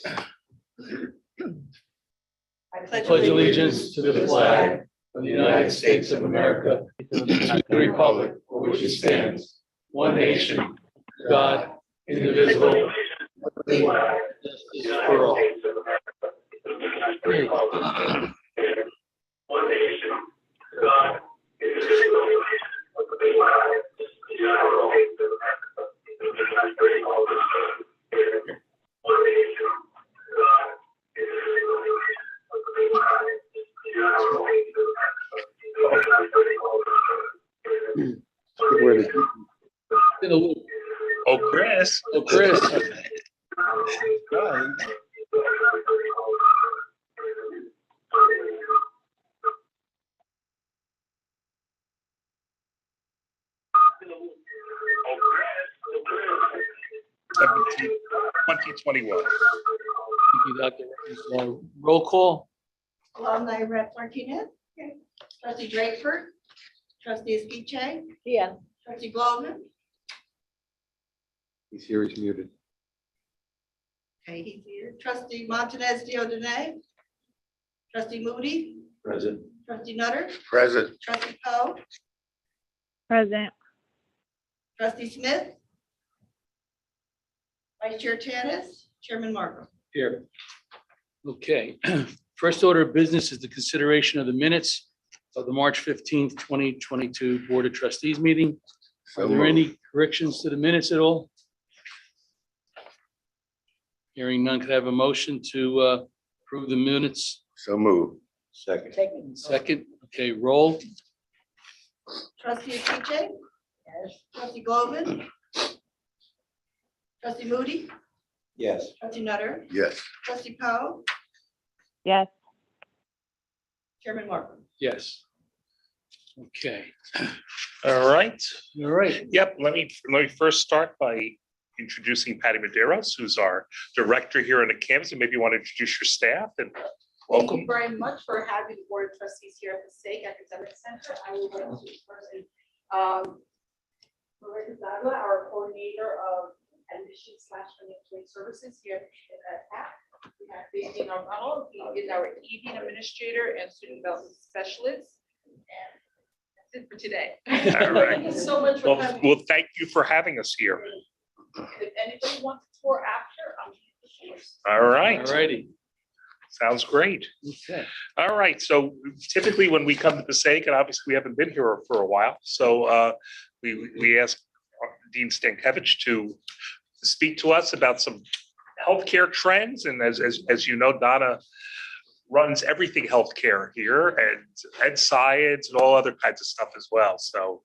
I pledge allegiance to the flag of the United States of America, and to the republic for which it stands, one nation, God, indivisible, with justice for all. One nation, God, indivisible, with Oh, Chris. Oh, Chris. Thank 2021. Thank you, Dr. Roll call. Alumni Rep Martinez. Trustee Drakeford. Trustee Pcti. Yeah. Trustee Goldman. He's here, he's muted. Okay, he's here. Trustee Montanez Diodene. Trustee Moody. Present. Trustee Nutter. Present. Trustee Poe. Present. Trustee Smith. Vice Chair Tanis. Chairman Marco. Here. Okay. First order of business is the consideration of the minutes of the March 15th, 2022 Board of Trustees meeting. Are there any corrections to the minutes at all? Hearing none, could I have a motion to approve the minutes? So moved. Second. Second, okay, roll. Trustee Pcti. Yes. Trustee Goldman. Trustee Moody. Yes. Trustee Nutter. Yes. Trustee Poe. Yes. Chairman Marco. Yes. Okay, All right. all right. Yep. Let me first start by introducing Patty Medeiros, who's our director here on the campus, and maybe you want to introduce your staff and Thank welcome. you very much for having the Board of Trustees here at the Stake Academic Center. I would like to person, Maria Zagla, our coordinator of admission/financial aid services here at TAC. We have Fabian Arvalo, he is our evening administrator and student development specialist. And that's it for today. All right. Thank you so much for coming. Well, thank you for having us here. If anybody wants a tour after, I'm here. All right. All righty. Sounds great. Okay. All right, so typically when we come to the Passaic, and obviously we haven't been here for a while, so we asked Dean Stankiewicz to speak to us about some healthcare trends, and as you know, Donna runs everything healthcare here, and science and all other kinds of stuff as well. So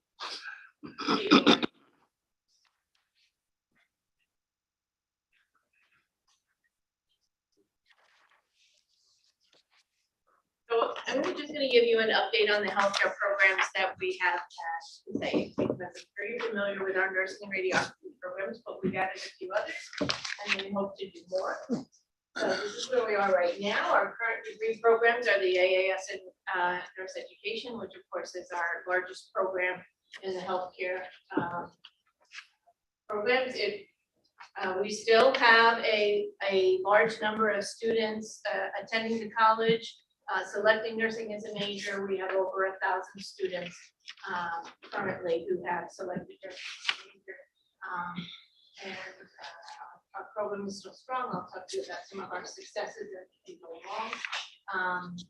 So I'm just going to give you an update on the healthcare programs that we have at Passaic, because I'm sure you're familiar with our nursing and radiography programs, but we've added a few others, and we hope to do more. So this is where we are right now. Our current degree programs are the AAS in nurse education, which of course is our largest program in the healthcare programs. We still have a large number of students attending the college. Selecting nursing as a major, we have over 1,000 students currently who have selected nursing as a major. And our program is still strong. I'll talk to you about some of our successes as we go along.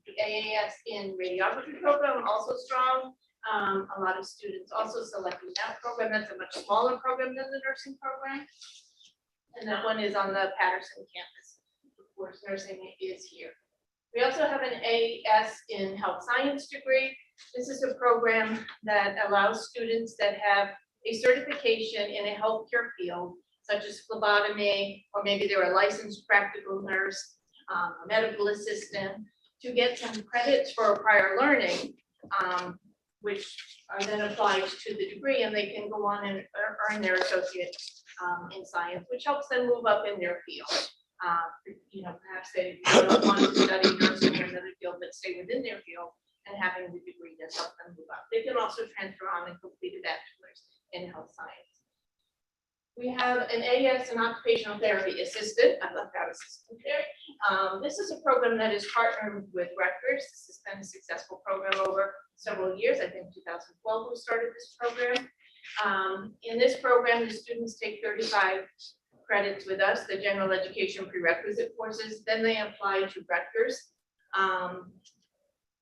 The AAS in radiography program also strong. A lot of students also selecting that program. That's a much smaller program than the nursing program. And that one is on the Patterson campus. Of course, nursing is here. We also have an AS in health science degree. This is a program that allows students that have a certification in a healthcare field, such as phlebotomy, or maybe they're a licensed practical nurse, a medical assistant, to get some credits for prior learning, which are then applied to the degree, and they can go on and earn their associate in science, which helps them move up in their field. Perhaps they don't want to study nursing in another field, but stay within their field, and having the degree that helps them move up. They can also transfer on and complete a bachelor's in health science. We have an AS, an occupational therapy assistant. I left out assistant there. This is a program that is partnered with Rutgers. This has been a successful program over several years. I think 2012 we started this program. In this program, the students take 35 credits with us, the general education prerequisite courses. Then they apply to Rutgers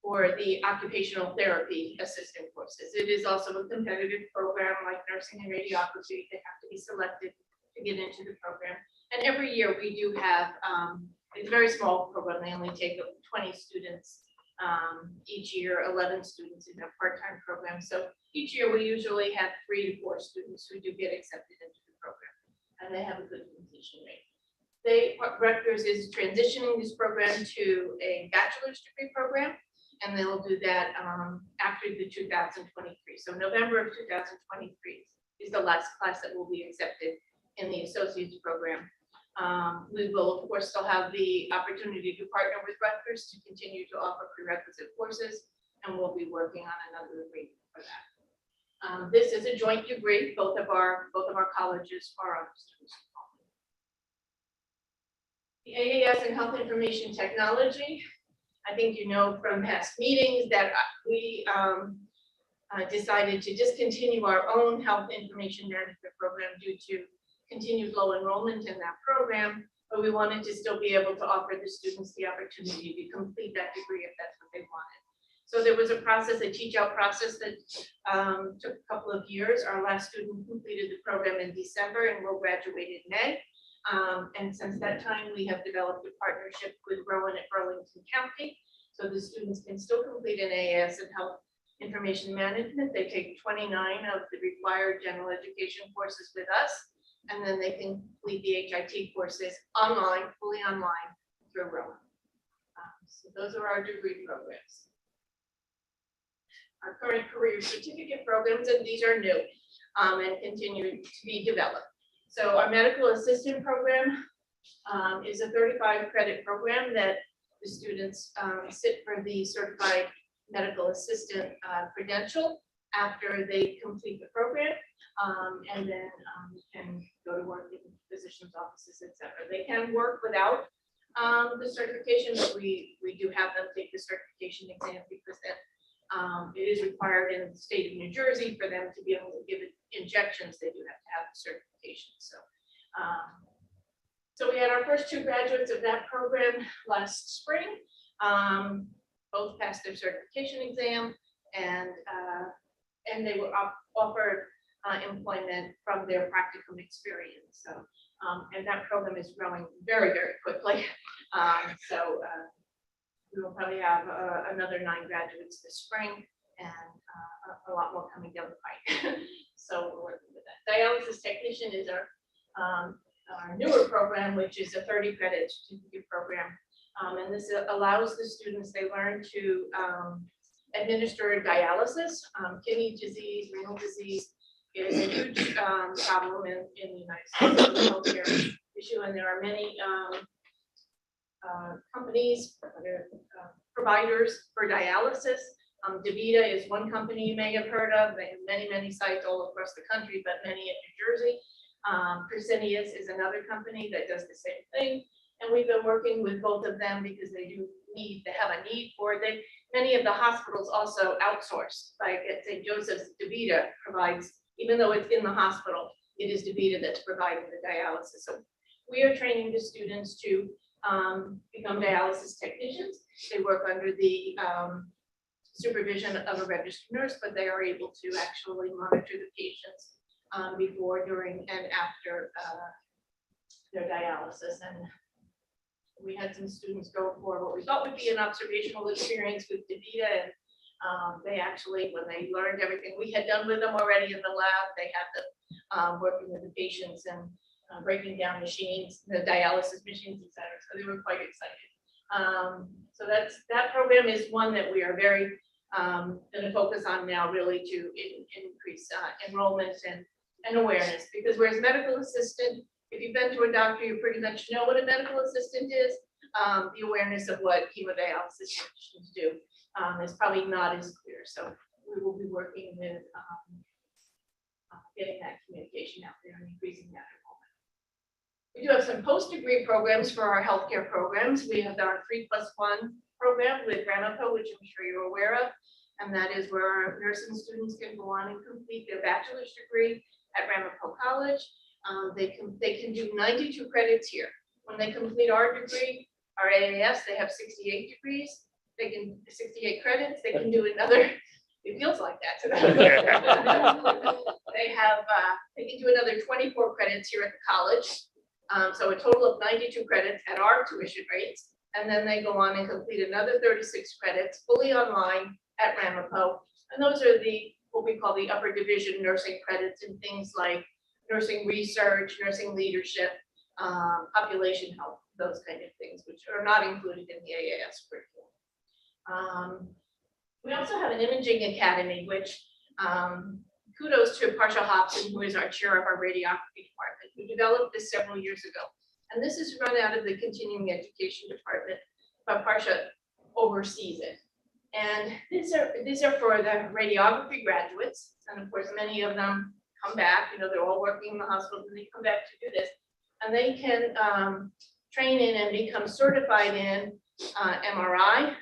for the occupational therapy assistant courses. It is also a competitive program like nursing and radiography. They have to be selected to get into the program. And every year we do have, it's a very small program. They only take 20 students each year, 11 students in their part-time program. So each year we usually have 3 to 4 students who do get accepted into the program, and they have a good completion rate. Rutgers is transitioning this program to a bachelor's degree program, and they will do that after the 2023. So November of 2023 is the last class that will be accepted in the associate's program. We will, of course, still have the opportunity to partner with Rutgers to continue to offer prerequisite courses, and we'll be working on another agreement for that. This is a joint degree. Both of our colleges are on students. The AAS in Health Information Technology. I think you know from past meetings that we decided to discontinue our own health information management program due to continued low enrollment in that program, but we wanted to still be able to offer the students the opportunity to complete that degree if that's what they wanted. So there was a process, a teach-out process that took a couple of years. Our last student completed the program in December and will graduate in May. And since that time, we have developed a partnership with Rowan at Burlington County. So the students can still complete an AS in health information management. They take 29 of the required general education courses with us, and then they can complete the HIT courses online, fully online through Rowan. So those are our degree programs. Our current career certificate programs, and these are new and continue to be developed. So our medical assistant program is a 35 credit program that the students sit for the certified medical assistant credential after they complete the program, and then can go to work in physicians' offices, etc. They can work without the certification, but we do have them take the certification exam because it is required in the state of New Jersey for them to be able to give injections. They do have to have the certification. So we had our first 2 graduates of that program last spring. Both passed their certification exam, and they were offered employment from their practicum experience. So and that program is growing very, very quickly. We will probably have another 9 graduates this spring, and a lot more coming down the pike. So we're working with that. Dialysis Technician is our newer program, which is a 30 credit certificate program. And this allows the students, they learn to administer dialysis. Kidney disease, renal disease is a huge problem in the United States. It's a healthcare issue, and there are many companies, providers for dialysis. DaVita is one company you may have heard of. They have many, many sites all across the country, but many in New Jersey. Fresenius is another company that does the same thing. And we've been working with both of them because they have a need for it. Many of the hospitals also outsource. Like at St. Joseph's, DaVita provides, even though it's in the hospital, it is DaVita that's providing the dialysis. So we are training the students to become dialysis technicians. They work under the supervision of a registered nurse, but they are able to actually monitor the patients before, during, and after their dialysis. And we had some students go for what we thought would be an observational experience with DaVita, and they actually, when they learned everything we had done with them already in the lab, they had them working with the patients and breaking down machines, the dialysis machines, etc. So they were quite excited. So that program is one that we are very going to focus on now, really to increase enrollment and awareness. Because whereas medical assistant, if you've been to a doctor, you pretty much know what a medical assistant is. The awareness of what hemodialysis technicians do is probably not as clear. So we will be working with getting that communication out there and increasing that enrollment. We do have some post-degree programs for our healthcare programs. We have our 3+1 program with Ramapo, which I'm sure you're aware of. And that is where our nursing students can go on and complete their bachelor's degree at Ramapo College. They can do 92 credits here. When they complete our degree, our AAS, they have 68 degrees. They can 68 credits. They can do another. It feels like that to them. They can do another 24 credits here at the college. So a total of 92 credits at our tuition rates. And then they go on and complete another 36 credits fully online at Ramapo. And those are what we call the upper division nursing credits and things like nursing research, nursing leadership, population health, those kind of things, which are not included in the AAS curriculum. We also have an imaging academy, which kudos to Parsha Hobson, who is our chair of our radiography department, who developed this several years ago. And this is run out of the continuing education department, but Parsha oversees it. And these are for the radiography graduates. And of course, many of them come back, they're all working in the hospital and they come back to do this. And they can train in and become certified in MRI,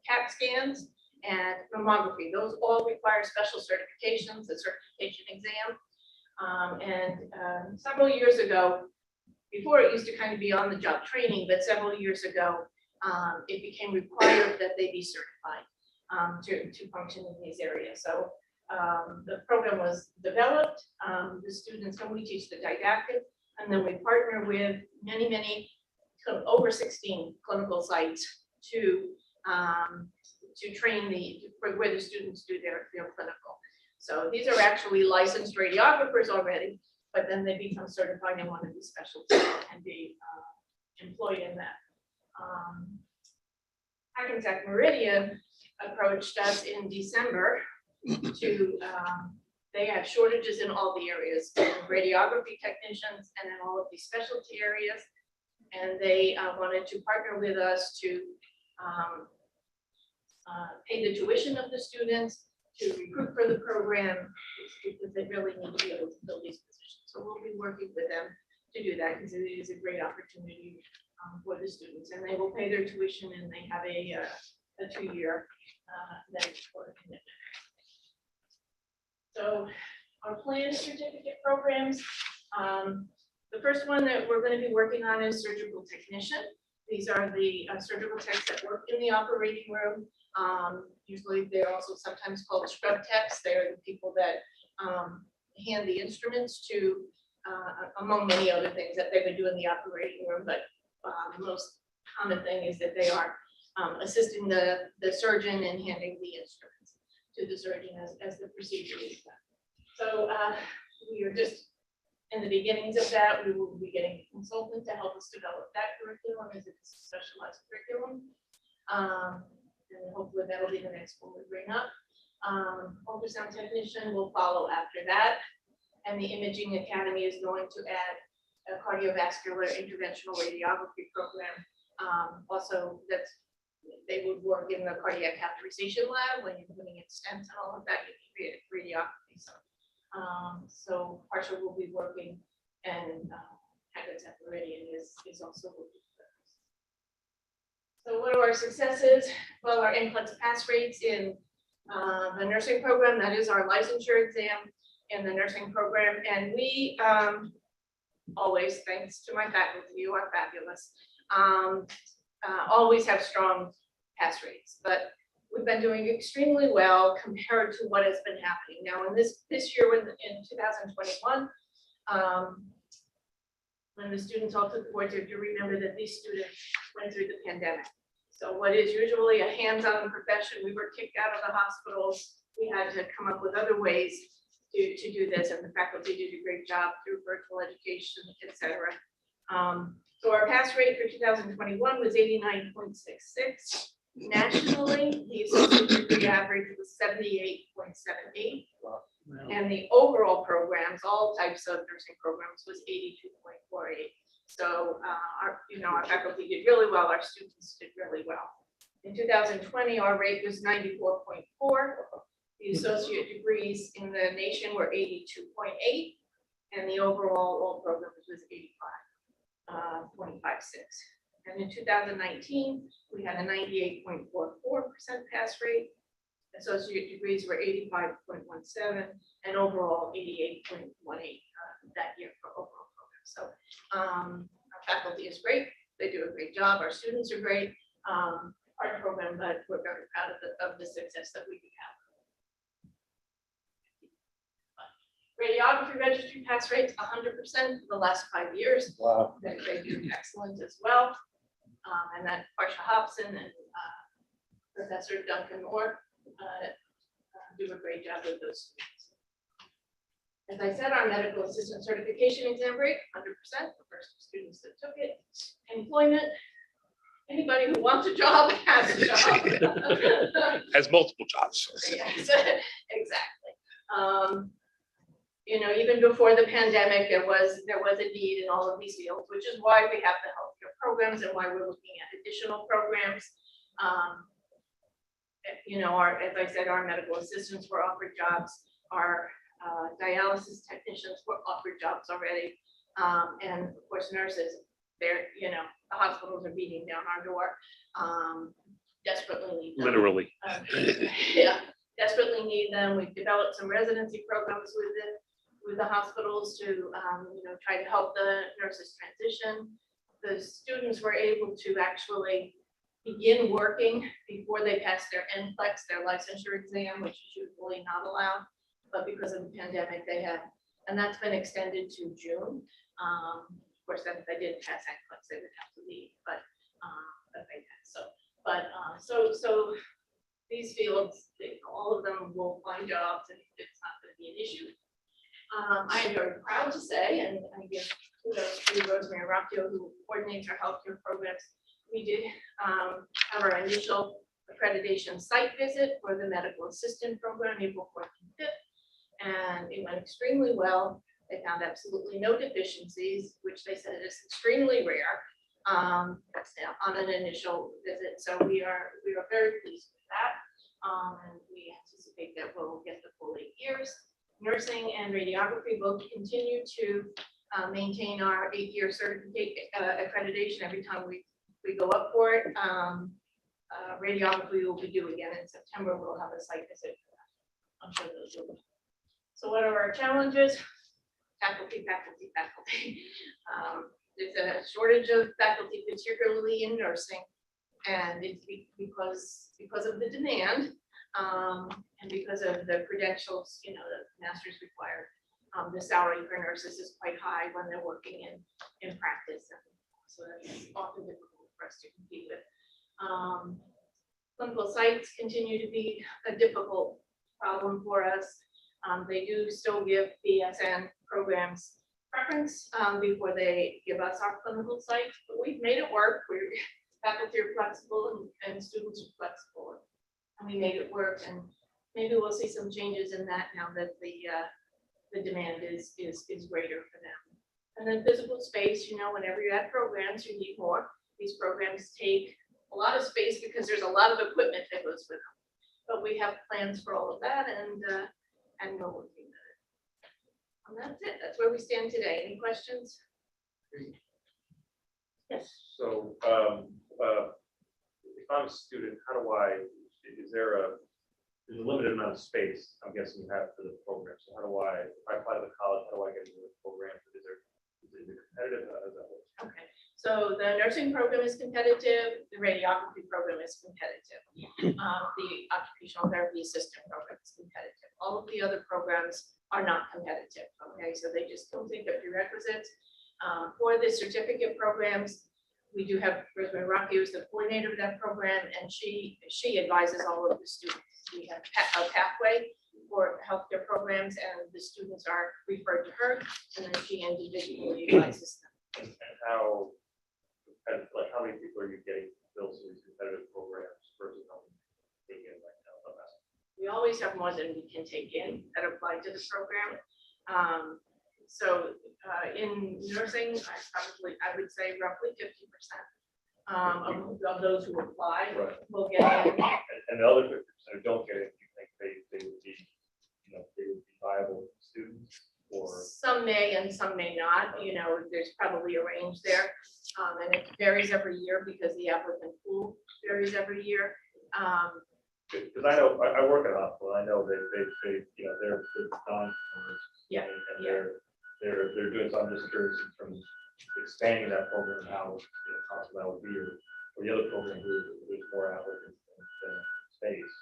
CAT scans, and mammography. Those all require special certifications, a certification exam. And several years ago, before it used to kind of be on the job training, but several years ago, it became required that they be certified to function in these areas. So the program was developed, the students, and we teach the didactic, and then we partner with many, over 16 clinical sites to train where the students do their clinical. So these are actually licensed radiographers already, but then they become certified in one of these specialties and be employed in that. Hackensack Meridian approached us in December to, they have shortages in all the areas, radiography technicians and in all of these specialty areas. And they wanted to partner with us to pay the tuition of the students, to recruit for the program, because they really need to be able to fill these positions. So we'll be working with them to do that, because it is a great opportunity for the students, and they will pay their tuition, and they have a 2-year commitment. So our planned certificate programs, the first one that we're going to be working on is surgical technician. These are the surgical techs that work in the operating room. Usually they're also sometimes called scrub techs. They're the people that hand the instruments to, among many other things that they would do in the operating room. But the most common thing is that they are assisting the surgeon in handing the instruments to the surgeon as the procedure is done. So we are just in the beginnings of that. We will be getting a consultant to help us develop that curriculum as it's a specialized curriculum. And hopefully that'll be the next one we bring up. Ultrasound technician will follow after that. And the imaging academy is going to add a cardiovascular interventional radiography program. Also, they would work in the cardiac catheterization lab when you're putting in stents and all of that. You need radiography. So Parsha will be working, and Hackensack Meridian is also working. So what are our successes? Well, our NCLEX pass rates in the nursing program, that is our licensure exam in the nursing program. And we always, thanks to my faculty, you are fabulous, always have strong pass rates. But we've been doing extremely well compared to what has been happening. Now in this year, in 2021, when the students all took the boards, you have to remember that these students went through the pandemic. So what is usually a hands-on profession, we were kicked out of the hospitals. We had to come up with other ways to do this, and the faculty did a great job through virtual education, etc. So our pass rate for 2021 was 89.66. Nationally, the associate degree average was 78.78. And the overall programs, all types of nursing programs, was 82.48. So our faculty did really well, our students did really well. In 2020, our rate was 94.4, The associate degrees in the nation were 82.8, and the overall all programs was 85.56. And in 2019, we had a 98.44% pass rate. Associate degrees were 85.17, and overall 88.18 that year for overall programs. So our faculty is great. They do a great job. Our students are great. Our program, but we're very proud of the success that we have. Radiography registry pass rates 100% for the last 5 years. Wow. They do excellent as well. And that Marsha Hobson and Professor Duncan Moore do a great job with those students. As I said, our medical assistant certification exam rate 100% for first students that took it. Employment, anybody who wants a job has a job. Has multiple jobs. Yes, exactly. You know, even before the pandemic, there was a need in all of these fields, which is why we have the healthcare programs and why we're looking at additional programs. You know, as I said, our medical assistants were offered jobs. Our dialysis technicians were offered jobs already, and of course, nurses. They're, you know, the hospitals are beating down our door, desperately need them. Literally. Yeah, desperately need them. We've developed some residency programs with the hospitals to, you know, try to help the nurses transition. The students were able to actually begin working before they pass their NCLEX, their licensure exam, which is usually not allowed. But because of the pandemic, they have, and that's been extended to June. Of course, then if they didn't pass NCLEX, they would have to leave, but they had. So these fields, all of them will find jobs, and it's not going to be an issue. I am very proud to say, and I give kudos to Rosemary Rocchio, who coordinates our healthcare programs. We did have our initial accreditation site visit for the medical assistant program, April 4th and 5th, and it went extremely well. They found absolutely no deficiencies, which they said is extremely rare on an initial visit. So we are very pleased with that, and we anticipate that we'll get the full 8 years. Nursing and radiography both continue to maintain our 8-year certificate accreditation every time we go up for it. Radiography will be due again in September. We'll have a site visit for that. I'm sure those will be. So what are our challenges? Faculty. There's a shortage of faculty, particularly in nursing, and it's because of the demand. And because of the credentials, you know, the master's required, the salary for nurses is quite high when they're working in practice. And so that's often difficult for us to compete with. Clinical sites continue to be a difficult problem for us. They do still give BSN programs preference before they give us our clinical sites, but we've made it work. Faculty are flexible and students are flexible. And we made it work, and maybe we'll see some changes in that now that the demand is greater for them. And then physical space, you know, whenever you add programs, you need more. These programs take a lot of space because there's a lot of equipment that goes with them. But we have plans for all of that, and we're working on it. And that's it. That's where we stand today. Any questions? Yes. So if I'm a student, how do there's a limited amount of space, I'm guessing you have for the program. So if I apply to the college, how do I get into the program? Is it competitive? How does that work? Okay, so the nursing program is competitive, the radiography program is competitive. The occupational therapy assistant program is competitive. All of the other programs are not competitive, okay? So they just don't think of prerequisites. For the certificate programs, we do have Rosemary Rocky, who's the coordinator of that program, and she advises all of the students. We have a pathway for healthcare programs, and the students are referred to her, and then she individually advises them. And how many people are you getting filled in these competitive programs versus how many take in right now? We always have more than we can take in that apply to the program. In nursing, I would say roughly 50% of those who apply Right. will get in. And the other 50% who don't get it, you think they would be, they would be viable students or? Some may and some may not, there's probably a range there. And it varies every year because the applicant pool varies every year. Because I know, I work at a hospital, I know that they're non-members. Yeah, And yeah. they're doing, so I'm just curious in terms of expanding that program, how possible that would be, or the other program who's more applicants than space.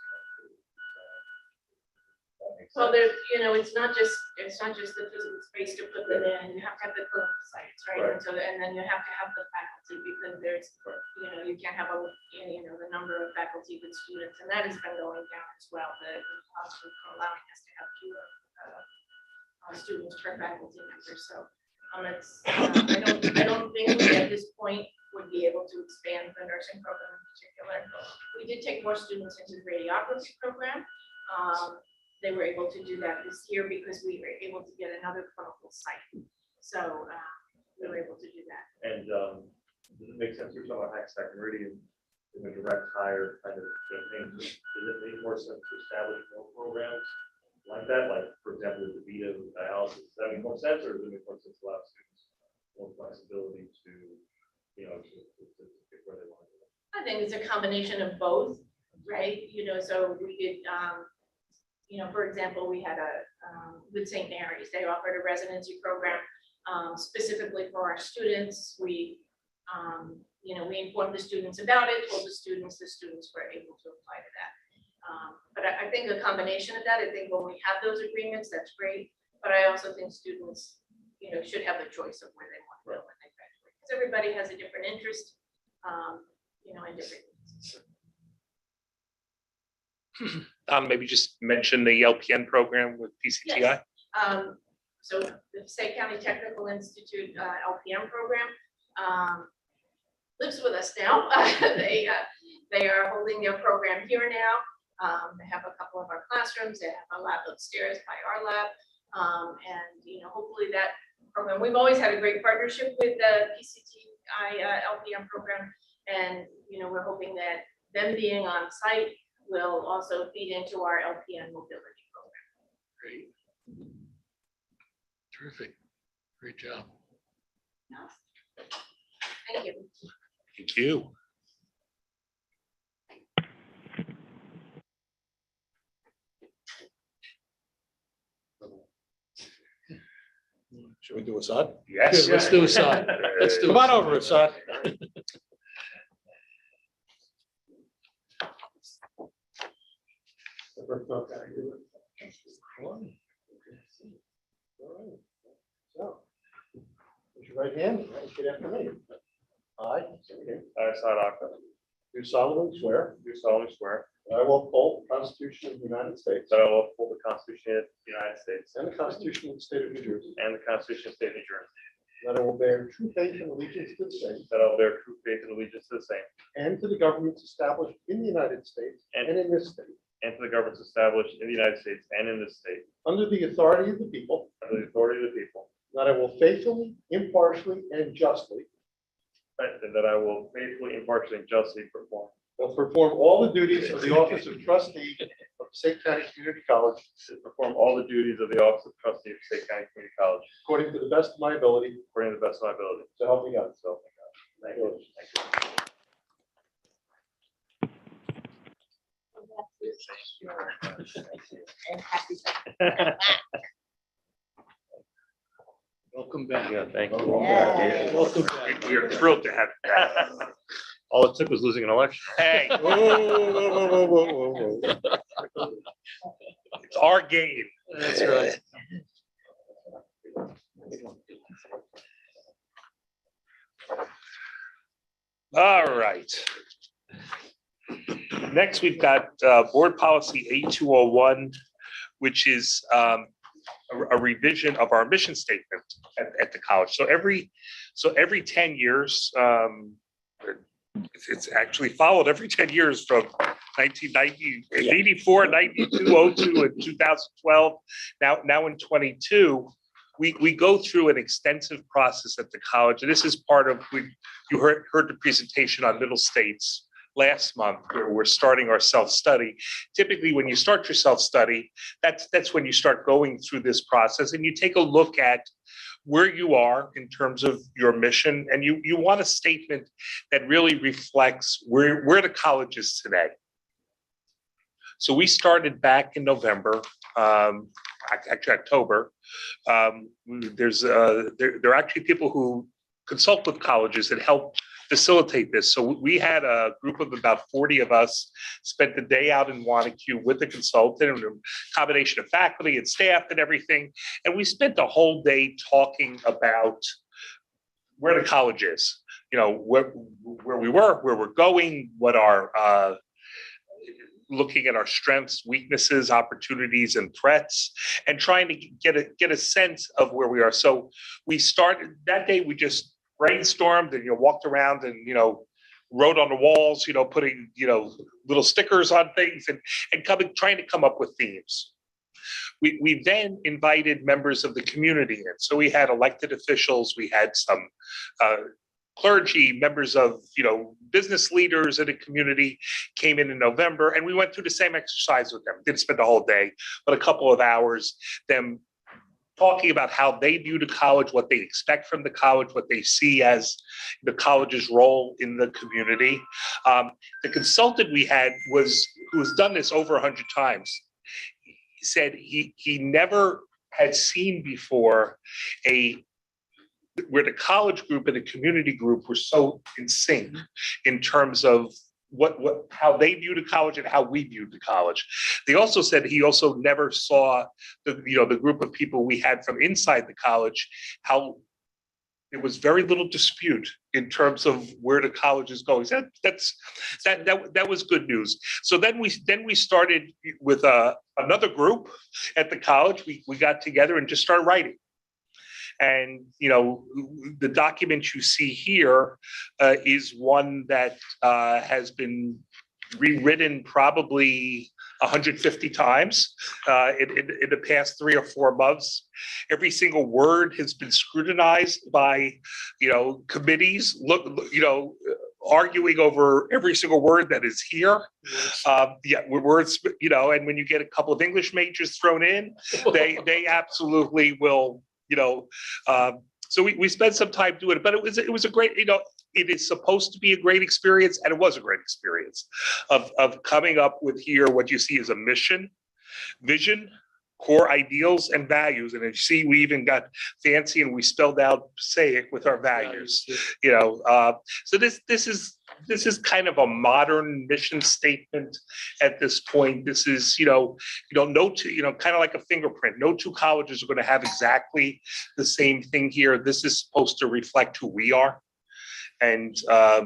That makes Well, sense. there's, it's not just the physical space to put them in, you have to have the clinical sites, right? Right. And so, and then you have to have the faculty because there's, you can't have the number of faculty with students, and that has been going down as well. The hospital allowing us to have fewer students per faculty member, so I don't think we at this point would be able to expand the nursing program in particular. We did take more students into the radiography program. They were able to do that this year because we were able to get another clinical site. So we were able to do that. And does it make sense, you're talking about Hackensack and Meridian, in a direct hire kind of thing, does it make more sense to establish more programs like that, like, for example, with the Vita with dialysis, does that make more sense, or does it make more sense to allow students more flexibility to get where they want to go? I think it's a combination of both, right? So we did, for example, we had with St. Mary's, they offered a residency program specifically for our students. We informed the students about it, told the students were able to apply to that. But I think a combination of that, I think when we have those agreements, that's great. But I also think students, should have the choice of where they want to go when they graduate. Because everybody has a different interest, and different needs. Maybe just mention the LPN program with PCTI. Yes. So the State County Technical Institute LPN program lives with us now. They are holding their program here now. They have a couple of our classrooms. They have a lab upstairs by our lab. And hopefully that program, we've always had a great partnership with the PCTI LPN program. And we're hoping that them being on site will also feed into our LPN mobility program. Great. Terrific. Great job. Thank you. Thank you. Should we do Assad? Yes. Good, let's do Assad. Let's do. Come on over, Assad. So, raise your right hand, and repeat after me. I I, Saad Akhtar, do solemnly swear do solemnly swear that I will uphold the Constitution of the United States that I will uphold the Constitution of the United States and the Constitution of the State of New Jersey, and the Constitution of the State of New Jersey, that I will bear true faith and allegiance to the same that I will bear true faith and allegiance to the same, and to the governments established in the United States And- and in this state, and to the governments established in the United States and in this state, under the authority of the people, under the authority of the people, that I will faithfully, impartially, and justly and that I will faithfully, impartially, and justly perform all the duties of the office of trustee of St. County Community College all the duties of the office of trustee of State County Community College according to the best of my ability, according to the best of my ability. so help me God. So, thank you. Thank you. Welcome back. Yeah, thank you. Yeah. Welcome back. We are thrilled to have you back. All it took was losing an election. Hey, Whoa, whoa, whoa, whoa, whoa, whoa. it's our game. That's right. All right. Next, we've got Board Policy 8201, which is a revision of our mission statement at the college. So every 10 years, it's actually followed every 10 years from 1990, 84, 92, 02, and 2012. Now in 22, we go through an extensive process at the college. And this is part of, you heard the presentation on Middle States. last month, where we're starting our self-study. Typically, when you start your self-study, that's when you start going through this process and you take a look at where you are in terms of your mission, and you want a statement that really reflects where the college is today. So we started back in November, actually October. There are actually people who consult with colleges that help facilitate this. So we had a group of about 40 of us spent the day out in Wanacue with the consultant, and a combination of faculty and staff and everything. And we spent the whole day talking about where the college is, where we were, where we're going, what our looking at our strengths, weaknesses, opportunities, and threats, and trying to get a sense of where we are. So we started that day. We just brainstormed and walked around and wrote on the walls, putting little stickers on things and trying to come up with themes. We then invited members of the community in. So we had elected officials, we had some clergy, members of business leaders in the community came in November, and we went through the same exercise with them. Didn't spend the whole day, but a couple of hours, them talking about how they view the college, what they expect from the college, what they see as the college's role in the community. The consultant we had who's done this over 100 times. He said he never had seen before where the college group and the community group were so in sync in terms of how they viewed the college and how we viewed the college. They also said he also never saw the group of people we had from inside the college, how there was very little dispute in terms of where the college is going. So that was good news. So then we started with another group at the college. We got together and just started writing. And the document you see here is one that has been rewritten probably 150 times in the past 3 or 4 months. Every single word has been scrutinized by committees. Arguing over every single word that is here. Words, and when you get a couple of English majors thrown in, they absolutely will. So we spent some time doing it, but it was a great, it is supposed to be a great experience, and it was a great experience of coming up with here what you see as a mission, vision, core ideals, and values. And as you see, we even got fancy and we spelled out Pcti with our values. So this is kind of a modern mission statement at this point. This is, no two, kind of like a fingerprint. No two colleges are going to have exactly the same thing here. This is supposed to reflect who we are. And a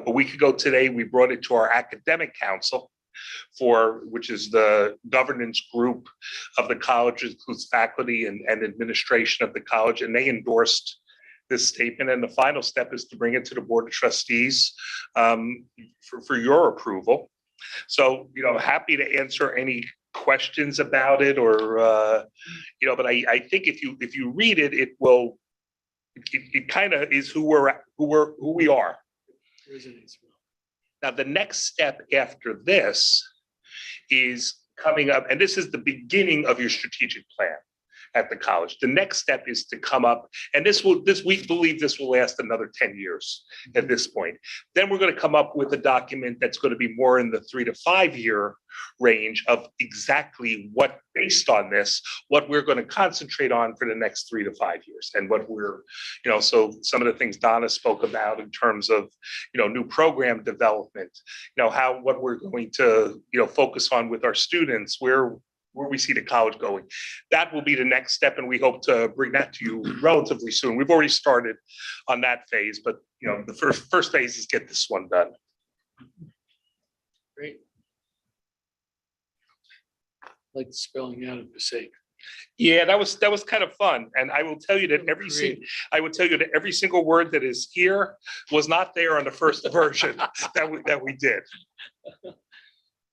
week ago today, we brought it to our academic council, which is the governance group of the college, includes faculty and administration of the college, and they endorsed this statement. And the final step is to bring it to the Board of Trustees for your approval. So, happy to answer any questions about it, or but I think if you read it, it kind of is who we are. Now, the next step after this is coming up, and this is the beginning of your strategic plan at the college. The next step is to come up, and we believe this will last another 10 years at this point. Then we're going to come up with a document that's going to be more in the 3 to 5 year range of exactly what, based on this, what we're going to concentrate on for the next 3 to 5 years, and what we're, so some of the things Donna spoke about in terms of, new program development, what we're going to, focus on with our students, where we see the college going. That will be the next step, and we hope to bring that to you relatively soon. We've already started on that phase, but the first phase is get this one done. Great. Like the spelling out of Pcti. Yeah, that was kind of fun, and I will tell you that every single word that is here was not there on the first version that we did.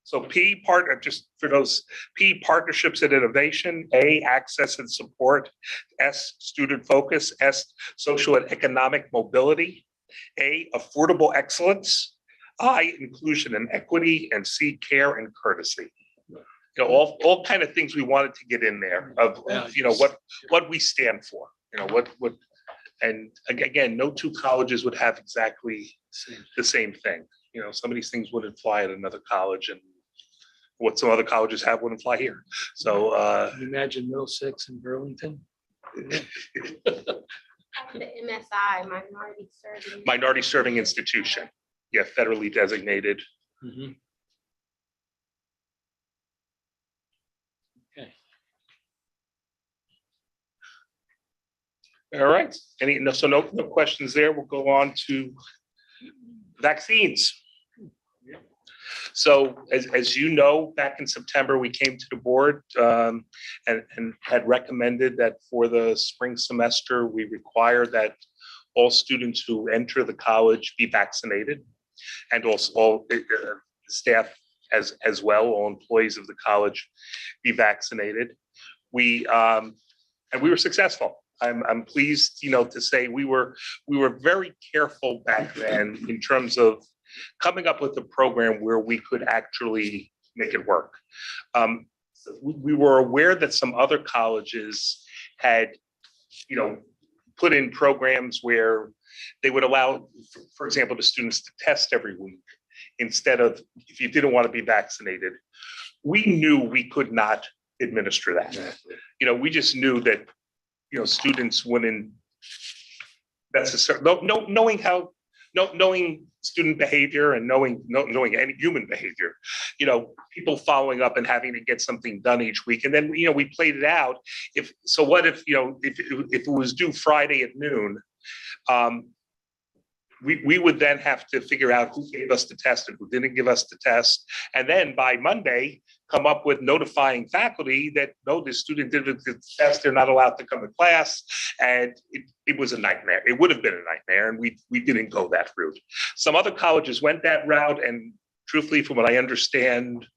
So P, just for those, P, partnerships and innovation, A, access and support, S, student focus, S, social and economic mobility, A, affordable excellence, I, inclusion and equity, and C, care and courtesy. You know, all kind of things we wanted to get in there of, you know, what we stand for, you know, what, and again, no two colleges would have exactly the same thing. You know, some of these things wouldn't fly at another college, and what some other colleges have wouldn't fly here. So, Can you imagine Middlesex and Burlington? The MSI, minority serving institution, yeah, federally designated. Mhm. Okay. All right, no questions there. We'll go on to vaccines. So as you know, back in September, we came to the board and had recommended that for the spring semester, we require that all students who enter the college be vaccinated, and also all staff as well, all employees of the college be vaccinated. And we were successful. I'm pleased, you know, to say we were very careful back then in terms of coming up with a program where we could actually make it work. We were aware that some other colleges had, you know, put in programs where they would allow, for example, the students to test every week instead of, if you didn't want to be vaccinated. We knew we could not administer that. You know, we just knew that, you know, students wouldn't necessarily, knowing student behavior and knowing any human behavior, you know, people following up and having to get something done each week. And then, you know, we played it out. What if, you know, if it was due Friday at noon, we would then have to figure out who gave us the test and who didn't give us the test. And then by Monday, come up with notifying faculty that, no, this student didn't the test, they're not allowed to come to class. And it was a nightmare. It would have been a nightmare, and we didn't go that route. Some other colleges went that route, and truthfully, from what I understand,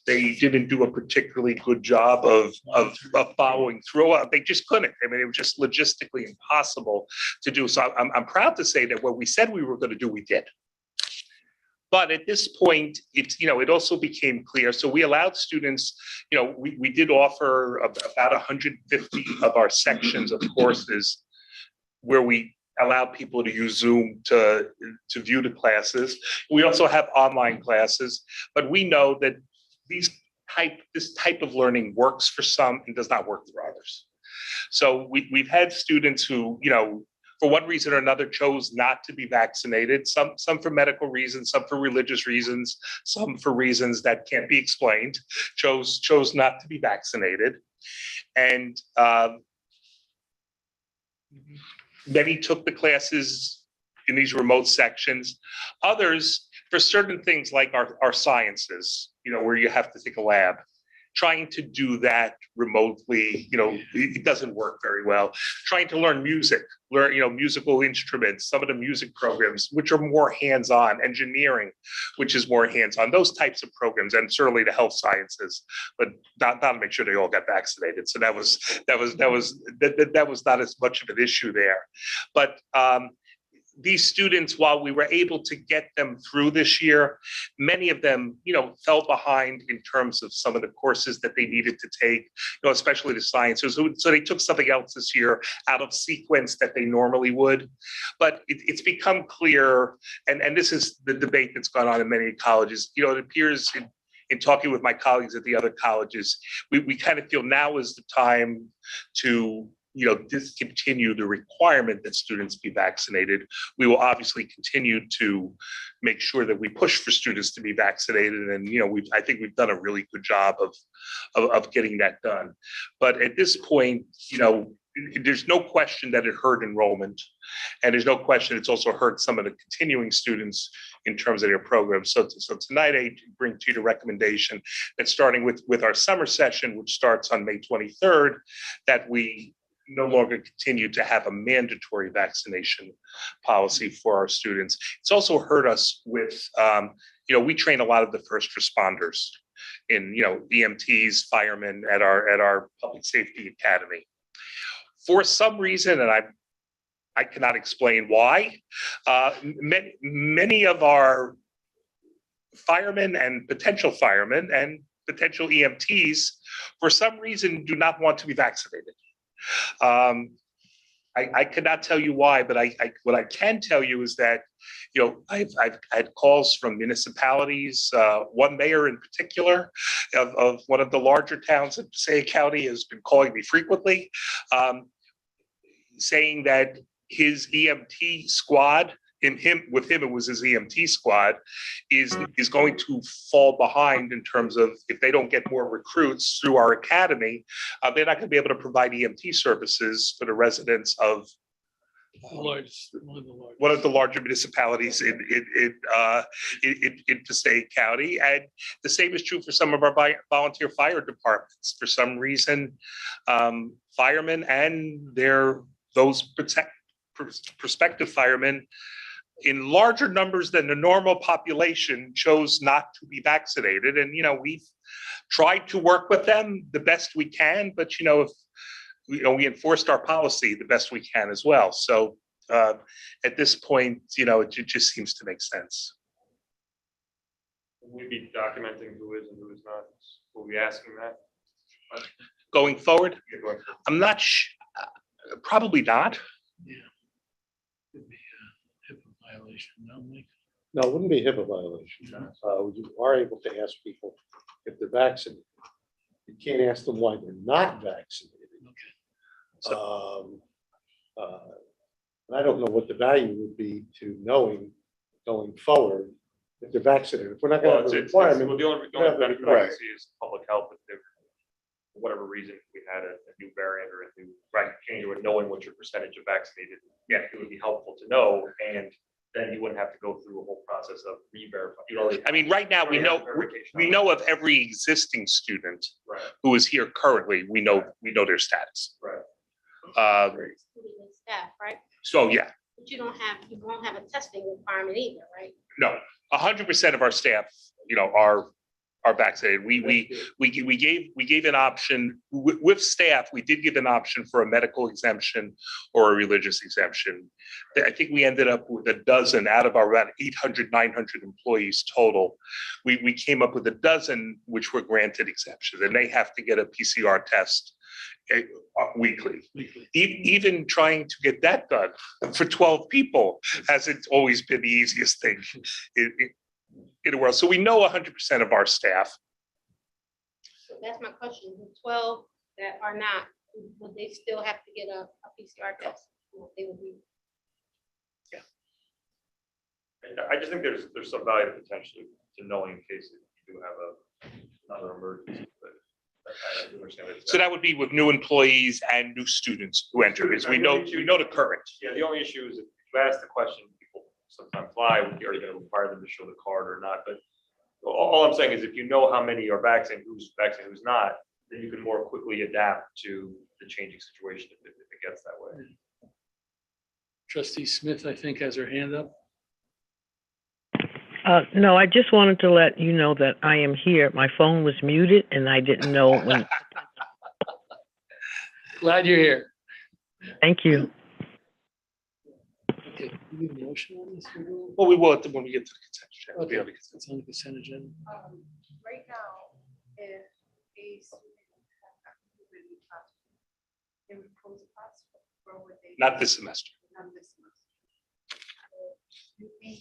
they didn't do a particularly good job of following through. They just couldn't. I mean, it was just logistically impossible to do. So I'm proud to say that what we said we were going to do, we did. But at this point, it also became clear. So we allowed students, you know, we did offer about 150 of our sections of courses where we allow people to use Zoom to view the classes. We also have online classes, but we know that this type of learning works for some and does not work for others. So we've had students who, you know, for one reason or another chose not to be vaccinated, some for medical reasons, some for religious reasons, some for reasons that can't be explained, chose not to be vaccinated. And many took the classes in these remote sections. Others, for certain things like our sciences, you know, where you have to take a lab, trying to do that remotely, you know, it doesn't work very well. Trying to learn music, you know, musical instruments, some of the music programs, which are more hands-on, engineering, which is more hands-on, those types of programs, and certainly the health sciences, but not to make sure they all got vaccinated. So that was not as much of an issue there. But these students, while we were able to get them through this year, many of them, you know, fell behind in terms of some of the courses that they needed to take, you know, especially the sciences. So they took something else this year out of sequence that they normally would. But it's become clear, and this is the debate that's gone on in many colleges. You know, it appears in talking with my colleagues at the other colleges, we kind of feel now is the time to, you know, discontinue the requirement that students be vaccinated. We will obviously continue to make sure that we push for students to be vaccinated. And, you know, I think we've done a really good job of getting that done. But at this point, you know, there's no question that it hurt enrollment. And there's no question it's also hurt some of the continuing students in terms of their programs. So tonight I bring to you the recommendation that starting with our summer session, which starts on May 23rd, that we no longer continue to have a mandatory vaccination policy for our students. It's also hurt us with, you know, we train a lot of the first responders in, you know, EMTs, firemen at our public safety academy. For some reason, and I cannot explain why. Many of our firemen and potential EMTs, for some reason, do not want to be vaccinated. I cannot tell you why, but what I can tell you is that, I've had calls from municipalities. One mayor in particular of one of the larger towns in Passaic County has been calling me frequently, saying that his EMT squad, with him it was his EMT squad, is going to fall behind in terms of, if they don't get more recruits through our academy, they're not going to be able to provide EMT services for the residents of one of the larger municipalities in Passaic County. And the same is true for some of our volunteer fire departments. For some reason, firemen and those prospective firemen in larger numbers than the normal population chose not to be vaccinated. And, we've tried to work with them the best we can, but, if we enforced our policy the best we can as well. So at this point, it just seems to make sense. We'd be documenting who is and who is not. We'll be asking that. Going forward, I'm not, probably not. Yeah. Could be a HIPAA violation, no, Mike? No, it wouldn't be a HIPAA violation. You are able to ask people if they're vaccinated. You can't ask them why they're not vaccinated. Okay. And I don't know what the value would be to knowing going forward if they're vaccinated. If we're not going to have a requirement. The only benefit I see is public health. If for whatever reason we had a new variant or a new change, or knowing what your percentage of vaccinated, it would be helpful to know, and then you wouldn't have to go through a whole process of re-verifying. I mean, right now we know of every existing student who is here currently. We know their status. Right. Staff, right? So yeah. But you won't have a testing requirement either, right? No, 100% of our staff, are vaccinated. We gave an option with staff. We did give an option for a medical exemption or a religious exemption. I think we ended up with a dozen out of our about 800, 900 employees total. We came up with a dozen which were granted exemptions, and they have to get a PCR test weekly. Even trying to get that done for 12 people hasn't always been the easiest thing in the world. So we know 100% of our staff. So that's my question. The 12 that are not, would they still have to get a PCR test? They would be. I just think there's some value potentially to knowing in case you do have another emergency. But I understand that. So that would be with new employees and new students who enter, because we know the current. Yeah, the only issue is if you ask the question, people sometimes lie, are you going to require them to show the card or not? But all I'm saying is if you know how many are vaccinated, who's vaccinated, who's not, then you can more quickly adapt to the changing situation if it gets that way. Trustee Smith, I think, has her hand up. No, I just wanted to let you know that I am here. My phone was muted and I didn't know when. Glad you're here. Thank you. Okay, you need a motion on this? Well, we will when we get to the consent agenda. Okay, it's on the consent agenda. Right now, if a student has not completed the class, they would close the class, or would they? Not this semester. Not this semester. So you think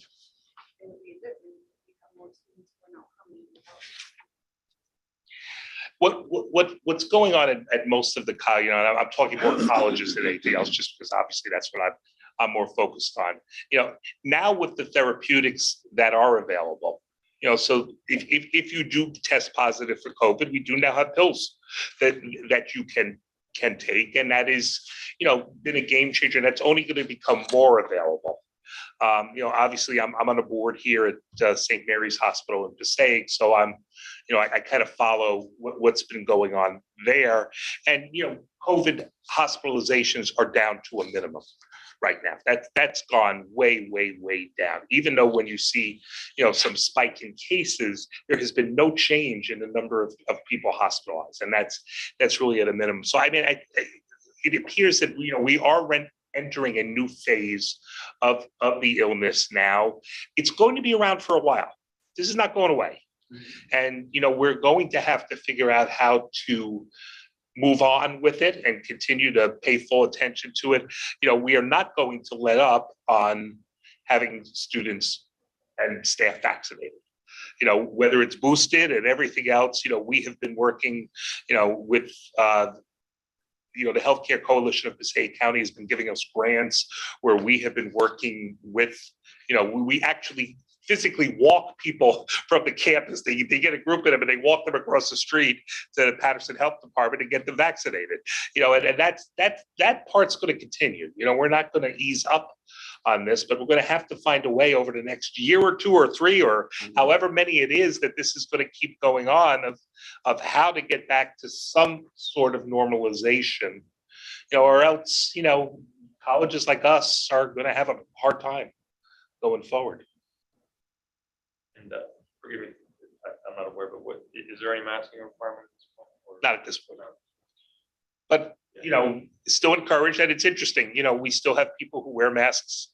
it would be a good thing to become more students who are not coming? What's going on at most of the college, I'm talking more colleges than anything else, just because obviously that's what I'm more focused on. Now with the therapeutics that are available, so if you do test positive for COVID, we do now have pills that you can take, and that is, been a game changer. That's only going to become more available. Obviously I'm on a board here at St. Mary's Hospital in Passaic, so I kind of follow what's been going on there. And, COVID hospitalizations are down to a minimum right now. That's gone way, way, way down. Even though when you see, some spike in cases, there has been no change in the number of people hospitalized. And that's really at a minimum. So, I mean, it appears that, we are entering a new phase of the illness now. It's going to be around for a while. This is not going away. And, we're going to have to figure out how to move on with it and continue to pay full attention to it. We are not going to let up on having students and staff vaccinated. Whether it's boosted and everything else, we have been working, with the Healthcare Coalition of Passaic County has been giving us grants where we have been working with, we actually physically walk people from the campus. They get a group of them and they walk them across the street to the Patterson Health Department and get them vaccinated. And that part's going to continue. We're not going to ease up on this, but we're going to have to find a way over the next year or 2 or 3 or however many it is that this is going to keep going on of how to get back to some sort of normalization, or else, colleges like us are going to have a hard time going forward. And forgive me, I'm not aware, but is there any masking requirement at this point? Not at this point. But, still encouraged, and it's interesting, we still have people who wear masks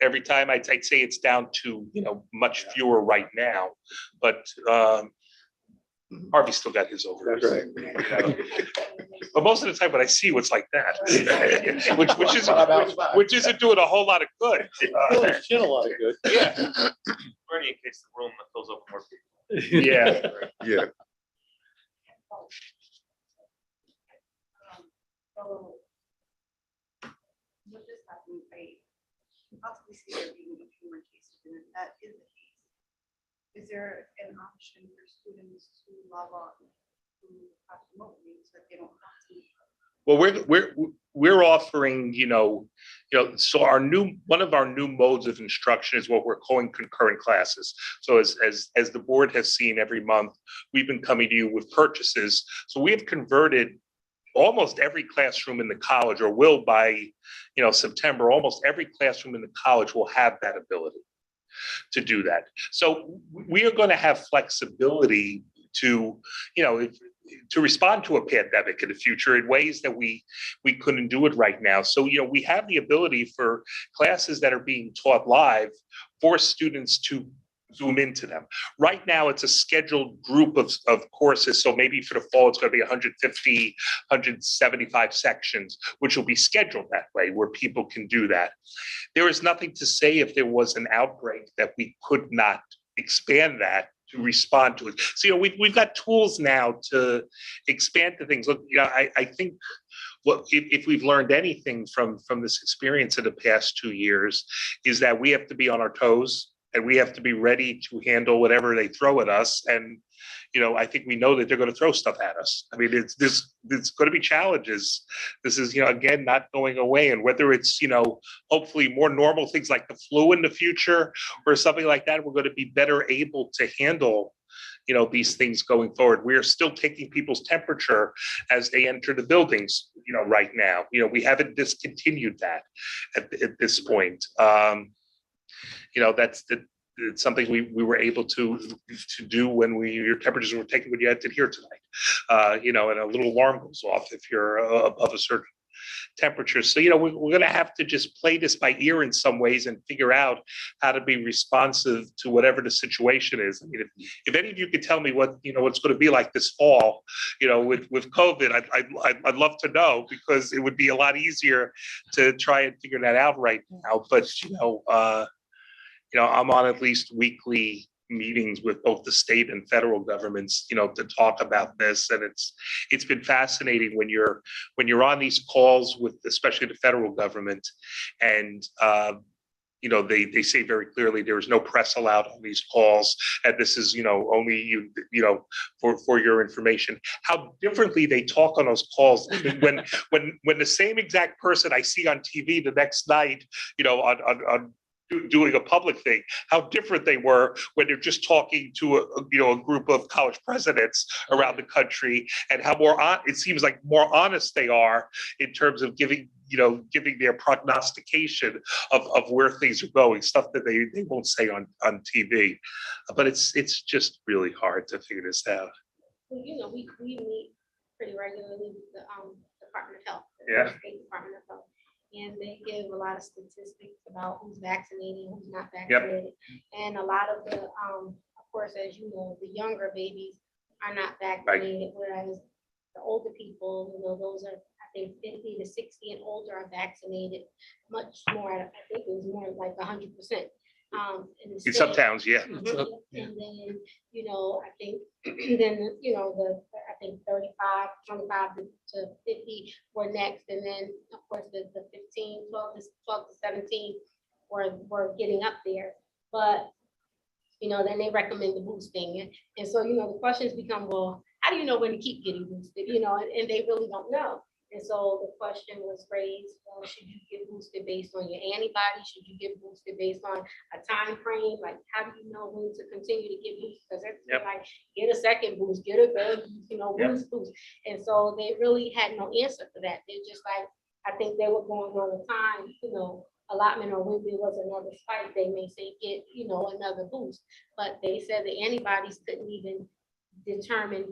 every time. I'd say it's down to, much fewer right now, but Harvey still got his over. That's right. But most of the time when I see you, it's like that, which isn't doing a whole lot of good. Shit, a lot of good. Yeah. Ready in case the room fills up more people. Yeah. Yeah. So with this happening, I possibly see there being a few more cases, and if that is the case, is there an option for students to log on to have remotely so that they don't have to? Well, we're offering, so one of our new modes of instruction is what we're calling concurrent classes. So as the board has seen every month, we've been coming to you with purchases. So we have converted almost every classroom in the college, or will by, September, almost every classroom in the college will have that ability to do that. So we are going to have flexibility to, to respond to a pandemic in the future in ways that we couldn't do it right now. So, we have the ability for classes that are being taught live for students to Zoom into them. Right now, it's a scheduled group of courses. So maybe for the fall, it's going to be 150, 175 sections, which will be scheduled that way where people can do that. There is nothing to say if there was an outbreak that we could not expand that to respond to it. So, we've got tools now to expand the things. Look, I think if we've learned anything from this experience in the past 2 years is that we have to be on our toes and we have to be ready to handle whatever they throw at us. And, I think we know that they're going to throw stuff at us. I mean, it's going to be challenges. This is, again, not going away. And whether it's, hopefully more normal things like the flu in the future or something like that, we're going to be better able to handle, these things going forward. We are still taking people's temperature as they enter the buildings, right now. We haven't discontinued that at this point. It's something we were able to do when your temperatures were taken when you entered here tonight, and a little alarm goes off if you're above a certain temperature. So, we're going to have to just play this by ear in some ways and figure out how to be responsive to whatever the situation is. I mean, if any of you could tell me what, what's going to be like this fall, with COVID, I'd love to know, because it would be a lot easier to try and figure that out right now. But, I'm on at least weekly meetings with both the state and federal governments, to talk about this. And it's been fascinating when you're on these calls with, especially the federal government, and they say very clearly there is no press allowed on these calls, and this is only you for your information. How differently they talk on those calls. I mean, when the same exact person I see on TV the next night, on doing a public thing, how different they were when they're just talking to a group of college presidents around the country, and how it seems like more honest they are in terms of giving their prognostication of where things are going, stuff that they won't say on TV. But it's just really hard to figure this out. Well, we meet pretty regularly with the Department of Health. Yeah. State Department of Health. and they give a lot of statistics about who's vaccinated, who's not vaccinated. And a lot of the, of course, as you know, the younger babies are not vaccinated, whereas the older people, those are, I think, 50 to 60 and older are vaccinated much more. I think it was more like 100%. In some towns, yeah. And then, I think, then, I think 35, 25 to 50 were next. And then, of course, the 15, 12 to 17 were getting up there. But, then they recommend the boosting. And so, the questions become, well, how do you know when to keep getting boosted? And they really don't know. And so the question was raised, well, should you get boosted based on your antibodies? Should you get boosted based on a time frame? Like, how do you know when to continue to get boosted? Because it's like, get a second boost, get a third, boost. And so they really had no answer for that. They're just like, I think they were going on a time, allotment, or when there was another spike, they may say get, another boost. But they said the antibodies couldn't even determine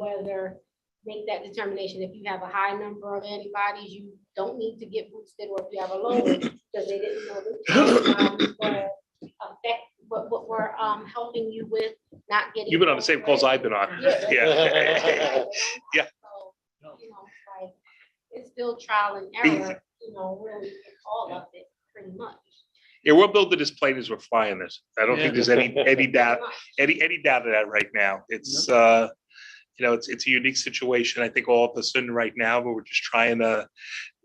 make that determination. If you have a high number of antibodies, you don't need to get boosted, or if you have a low one, because they didn't know the what were helping you with not getting. You've been on the same calls I've been on. Yeah. Yeah. So, like, it's still trial and error, really all of it, pretty much. Yeah, we'll build it as plain as we're flying this. I don't think there's any doubt, any doubt of that right now. It's it's a unique situation. I think all of us in right now, but we're just trying to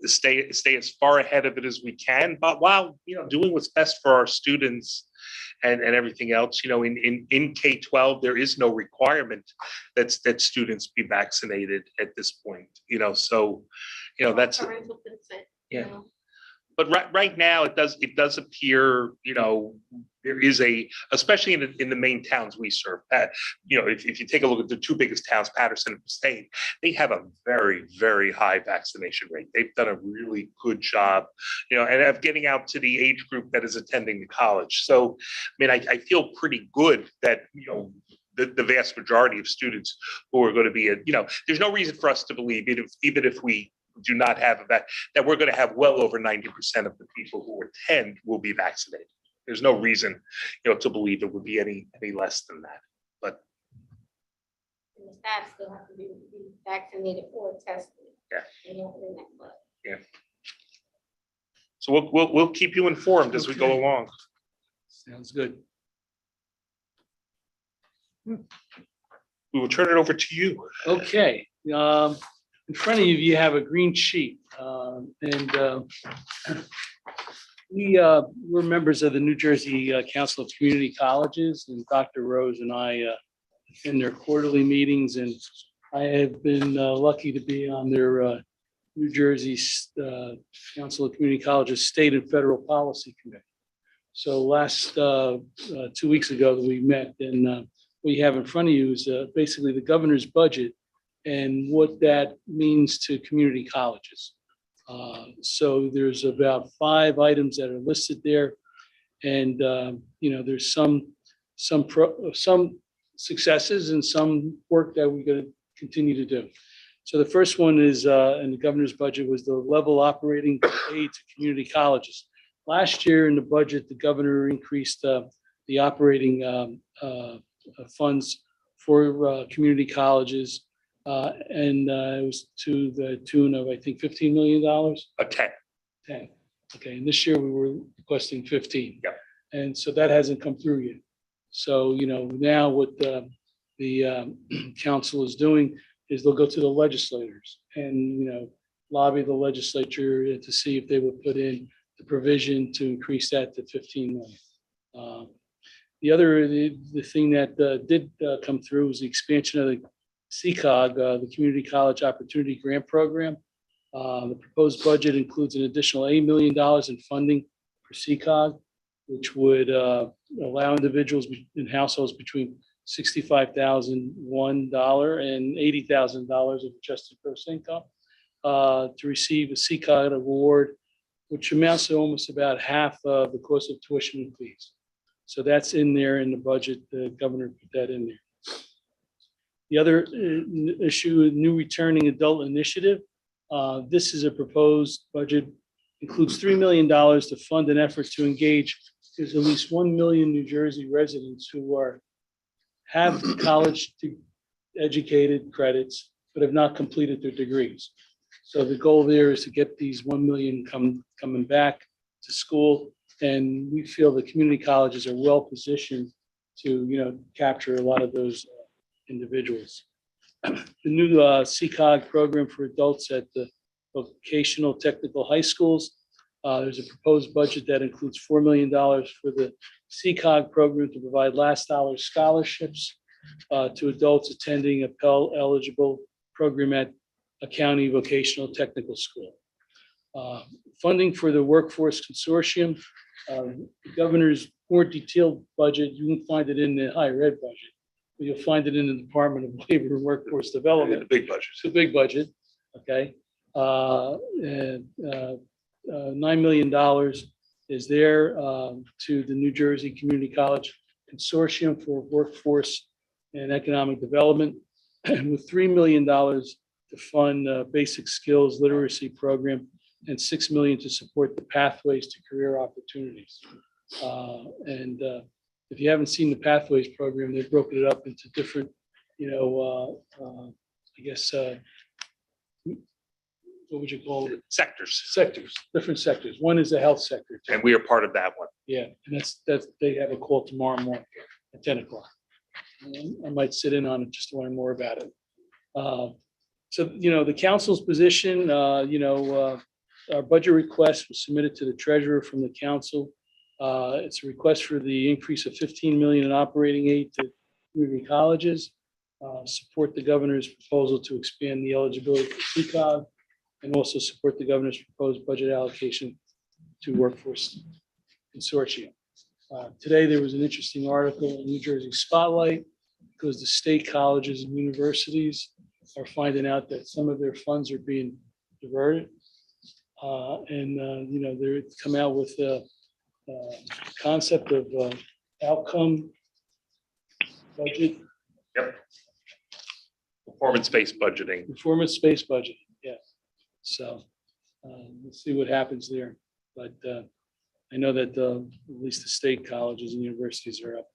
stay as far ahead of it as we can, but while doing what's best for our students and everything else. In K-12, there is no requirement that students be vaccinated at this point. So that's Parental consent. yeah. But right now, it does appear, there is especially in the main towns we serve, that, if you take a look at the two biggest towns, Patterson and State, they have a very, very high vaccination rate. They've done a really good job, and of getting out to the age group that is attending the college. So, I feel pretty good that, the vast majority of students who are going to be, there's no reason for us to believe, even if we do not have that we're going to have well over 90% of the people who attend will be vaccinated. There's no reason, to believe it would be any less than that. But and the staff still have to be vaccinated or tested. Yeah. In that blood. Yeah. So we'll keep you informed as we go along. Sounds good. We will turn it over to you. Okay, in front of you, you have a green sheet, and we're members of the New Jersey Council of Community Colleges, and Dr. Rose and I attend their quarterly meetings, and I have been lucky to be on their New Jersey Council of Community Colleges State and Federal Policy Committee. So last 2 weeks ago we met, and what you have in front of you is basically the governor's budget and what that means to community colleges. So there's about 5 items that are listed there, and there's some successes and some work that we're going to continue to do. So the first one is in the governor's budget was the level operating aid to community colleges. Last year in the budget, the governor increased the operating funds for community colleges. And it was to the tune of, I think, $15 million. 10. 10. Okay, and this year we were requesting 15. Yeah. And so that hasn't come through yet. So, now what the council is doing is they'll go to the legislators and, lobby the legislature to see if they would put in the provision to increase that to 15 million. The thing that did come through was the expansion of the CCOG, the Community College Opportunity Grant Program. The proposed budget includes an additional $8 million in funding for CCOG, which would allow individuals in households between $65,001 and $80,000 of adjusted gross income to receive a CCOG award, which amounts to almost about half of the cost of tuition and fees. So that's in there in the budget. The governor put that in there. The other issue, new returning adult initiative. This is a proposed budget includes $3 million to fund an effort to engage. There's at least 1 million New Jersey residents who have college educated credits, but have not completed their degrees. So the goal there is to get these 1 million coming back to school. And we feel the community colleges are well positioned to, capture a lot of those individuals. The new CCOG program for adults at the vocational technical high schools. There's a proposed budget that includes $4 million for the CCOG program to provide last dollar scholarships to adults attending a Pell eligible program at a county vocational technical school. Funding for the Workforce Consortium. The governor's more detailed budget, you won't find it in the higher ed budget, but you'll find it in the Department of Labor and Workforce Development. The big budget. It's a big budget, okay? And $9 million is there to the New Jersey Community College Consortium for Workforce and Economic Development, and with $3 million to fund basic skills literacy program and $6 million to support the pathways to career opportunities. And if you haven't seen the pathways program, they've broken it up into different, what would you call it? Sectors. Different sectors. One is the health sector. And we are part of that one. Yeah, and that's, they have a call tomorrow morning at 10 o'clock. I might sit in on it just to learn more about it. So, the council's position, our budget request was submitted to the treasurer from the council. It's a request for the increase of 15 million in operating aid to community colleges, support the governor's proposal to expand the eligibility for CCOG, and also support the governor's proposed budget allocation to Workforce Consortium. Today, there was an interesting article in New Jersey Spotlight because the state colleges and universities are finding out that some of their funds are being diverted. They're come out with a concept of outcome budget, Performance-based budgeting. performance-based budget. Yeah. So we'll see what happens there. But I know that at least the state colleges and universities are up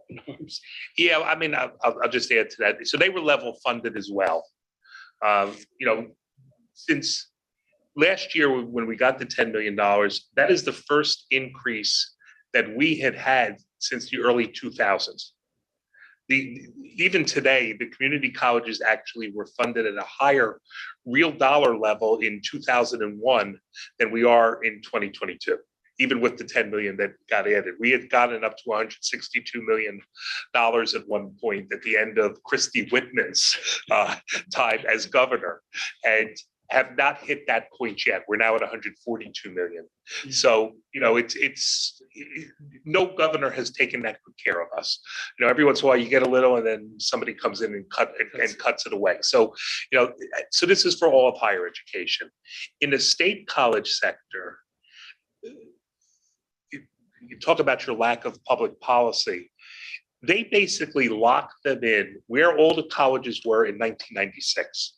in arms. Yeah, I mean, I'll just add to that. So they were level funded as well. Since last year, when we got the $10 million, that is the first increase that we had since the early 2000s. Even today, the community colleges actually were funded at a higher real dollar level in 2001 than we are in 2022. Even with the 10 million that got added, we had gotten up to $162 million at one point at the end of Christie Whitman's time as governor, and have not hit that point yet. We're now at 142 million. So, it's no governor has taken that good care of us. Every once in a while you get a little and then somebody comes in and cuts it away. So, so this is for all of higher education. In the state college sector, you talk about your lack of public policy. They basically locked them in where all the colleges were in 1996.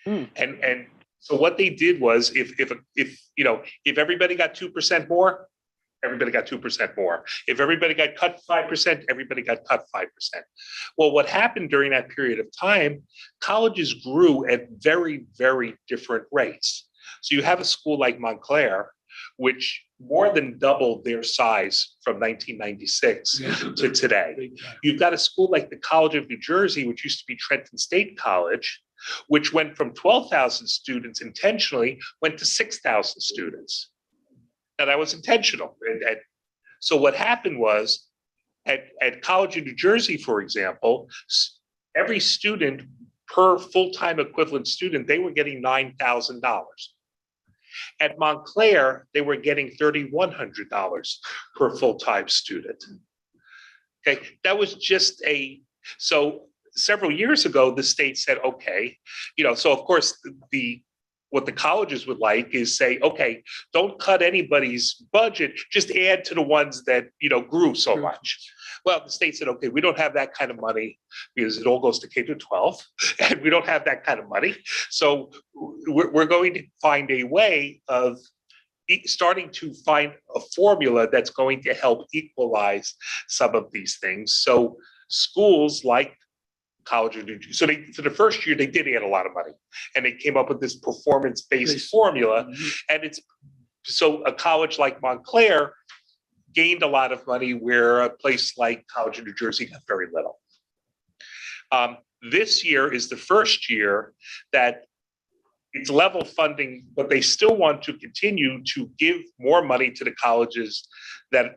And so what they did was if everybody got 2% more, everybody got 2% more. If everybody got cut 5%, everybody got cut 5%. Well, what happened during that period of time, colleges grew at very, very different rates. So you have a school like Montclair, which more than doubled their size from 1996 to today. You've got a school like the College of New Jersey, which used to be Trenton State College, which went from 12,000 students intentionally, went to 6,000 students. Now that was intentional. And so what happened was at College of New Jersey, for example, every student per full-time equivalent student, they were getting $9,000. At Montclair, they were getting $3,100 per full-time student. Okay, that was just so several years ago, the state said, okay, so of course what the colleges would like is say, okay, don't cut anybody's budget, just add to the ones that, grew so much. Well, the state said, okay, we don't have that kind of money because it all goes to K-12 and we don't have that kind of money. So we're going to find a way of starting to find a formula that's going to help equalize some of these things. So schools like College of New Jersey, so for the first year, they did add a lot of money, and they came up with this performance-based formula. And so a college like Montclair gained a lot of money where a place like College of New Jersey got very little. This year is the first year that it's level funding, but they still want to continue to give more money to the colleges that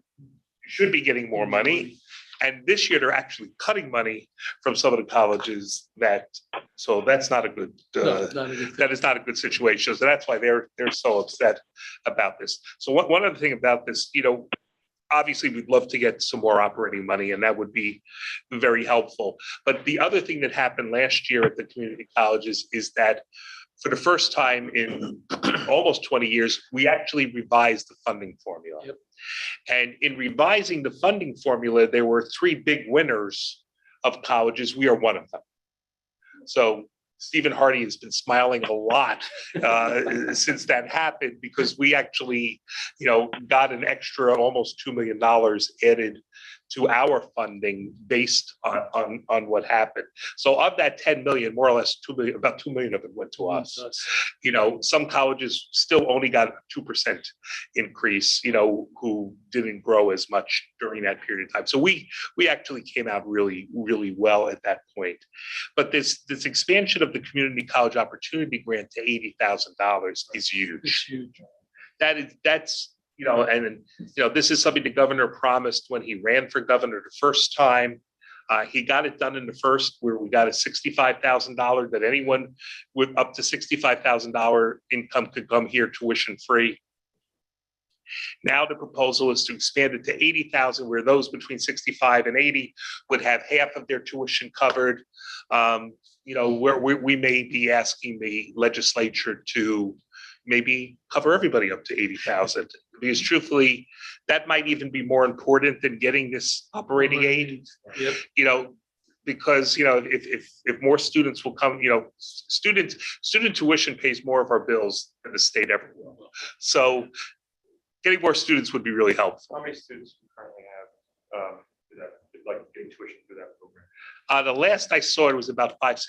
should be getting more money. And this year they're actually cutting money from some of the colleges so that's not a good, that is not a good situation. So that's why they're so upset about this. So one other thing about this, obviously we'd love to get some more operating money, and that would be very helpful. But the other thing that happened last year at the community colleges is that for the first time in almost 20 years, we actually revised the funding formula. Yep. And in revising the funding formula, there were 3 big winners of colleges. We are one of them. So Stephen Hardy has been smiling a lot since that happened, because we actually, got an extra almost $2 million added to our funding based on what happened. So of that 10 million, more or less 2 million, about 2 million of it went to us. Some colleges still only got a 2% increase, who didn't grow as much during that period of time. So we actually came out really, really well at that point. But this expansion of the Community College Opportunity Grant to $80,000 is huge. It's huge. That's this is something the governor promised when he ran for governor the first time. He got it done in the first, where we got a $65,000 that anyone with up to $65,000 income could come here tuition free. Now the proposal is to expand it to 80,000, where those between 65 and 80 would have half of their tuition covered. Where we may be asking the legislature to maybe cover everybody up to 80,000. Because truthfully, that might even be more important than getting this operating aid. Yep. Because if more students will come, student tuition pays more of our bills than the state ever will. So getting more students would be really helpful. How many students do you currently have getting tuition through that program? The last I saw it was about 500-600.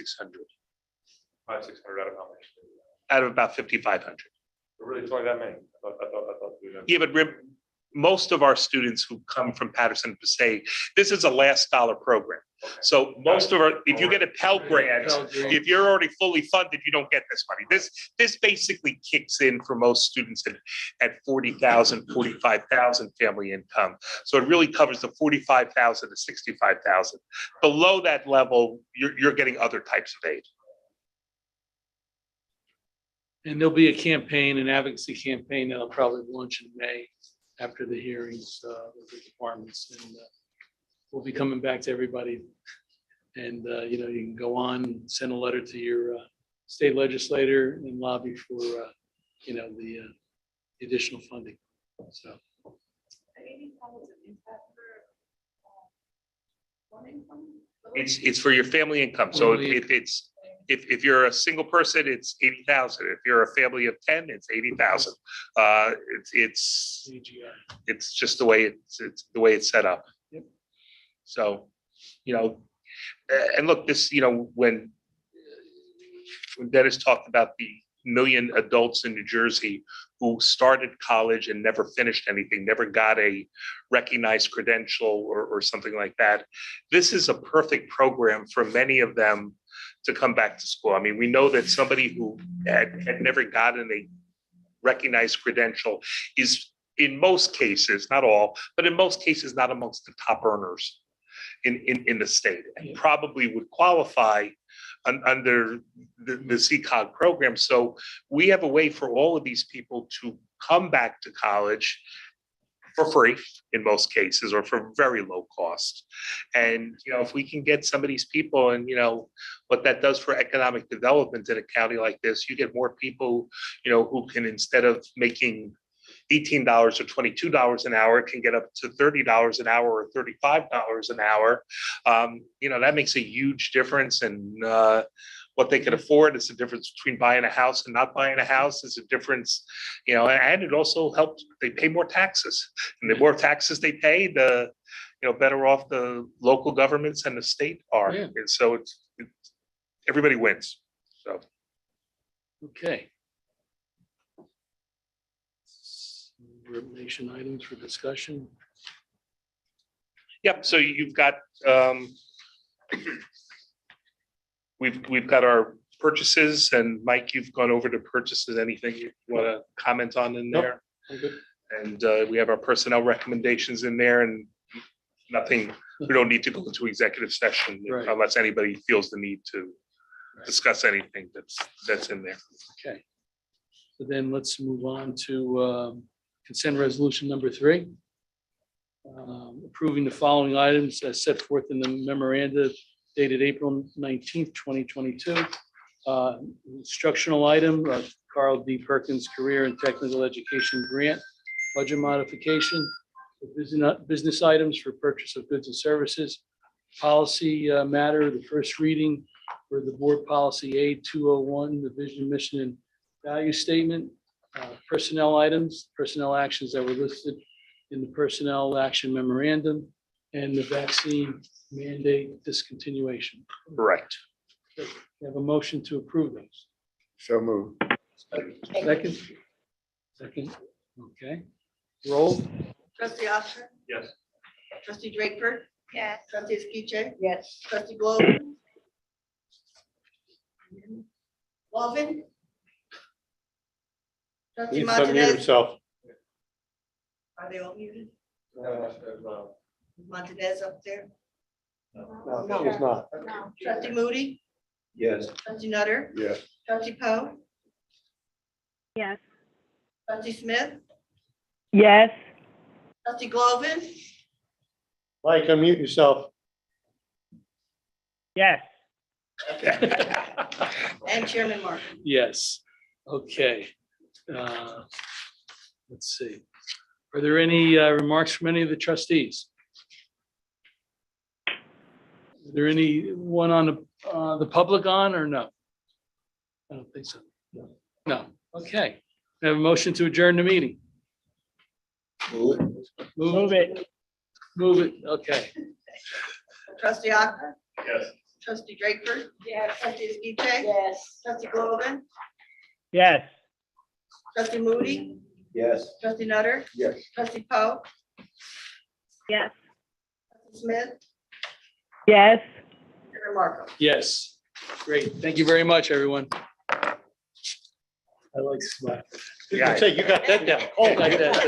500-600 out of how much? Out of about 5,500. Really, it's only that many. I thought Yeah, but most of our students who come from Patterson and Passaic, this is a last dollar program. Okay. So most of if you get a Pell Grant, if you're already fully funded, you don't get this money. This basically kicks in for most students at 40,000, 45,000 family income. So it really covers the 45,000 to 65,000. Below that level, you're getting other types of aid. And there'll be a campaign, an advocacy campaign that'll probably launch in May after the hearings with the departments. And we'll be coming back to everybody. And, you can go on, send a letter to your state legislator and lobby for, the additional funding. So. It's for your family income. So if you're a single person, it's 80,000. If you're a family of 10, it's 80,000. It's just the way it's set up. Yep. So, and look, this, when Dennis talked about the million adults in New Jersey who started college and never finished anything, never got a recognized credential or something like that, this is a perfect program for many of them to come back to school. I mean, we know that somebody who had never gotten a recognized credential is, in most cases, not all, but in most cases, not amongst the top earners in the state, and probably would qualify under the CCOG program. So we have a way for all of these people to come back to college for free in most cases, or for very low cost. And, if we can get some of these people, and, what that does for economic development in a county like this, you get more people, who can, instead of making $18 or $22 an hour, can get up to $30 an hour or $35 an hour. That makes a huge difference. And what they can afford. It's a difference between buying a house and not buying a house. It's a difference, and it also helps, they pay more taxes. And the more taxes they pay, the, better off the local governments and the state are. Yeah. And so it's everybody wins, so. Okay. Information items for discussion. Yep, so you've got, we've got our purchases, and Mike, you've gone over the purchases. Anything you want to comment on in Nope, there? I'm good. And we have our personnel recommendations in there, and nothing, we don't need to go into executive session Right. unless anybody feels the need to Right. discuss anything that's in there. Okay. So then let's move on to consent resolution number 3. Approving the following items as set forth in the memoranda dated April 19th, 2022. Instructional item, Carl D. Perkins Career and Technical Education Grant, budget modification. Business items for purchase of goods and services. Policy matter, the first reading for the board policy A201, the vision, mission, and value statement. Personnel items, personnel actions that were listed in the personnel action memorandum, and the vaccine mandate discontinuation. Right. We have a motion to approve those. So move. Second? Second, okay. Roll? Trustee Oscar, Yes. trustee Draper, Yes. trustee Pcti, Yes. trustee Glover. Lovin. Trustee Please unmute Montanez, yourself. are they all muted? Montanez up there, No, she's not. No. trustee Moody, Yes. trustee Nutter, Yes. trustee Poe, Yes. trustee Smith, Yes. trustee Glover, Mike, unmute yourself. Yes. and Chairman Martin. Yes, okay. Let's see. Are there any remarks from any of the trustees? Is there anyone on the public on or no? I don't think so. No, okay. I have a motion to adjourn the meeting. Move it. Move it, okay. Trustee Oscar, Yes. trustee Draper, Yes. trustee Pcti, Yes. trustee Glover, Yes. trustee Moody, Yes. trustee Nutter, Yes. trustee Poe, Yes. trustee Smith, Yes. Chairman Marco. Yes, great. Thank you very much, everyone. I like smart. Yeah. You got that down. Like that.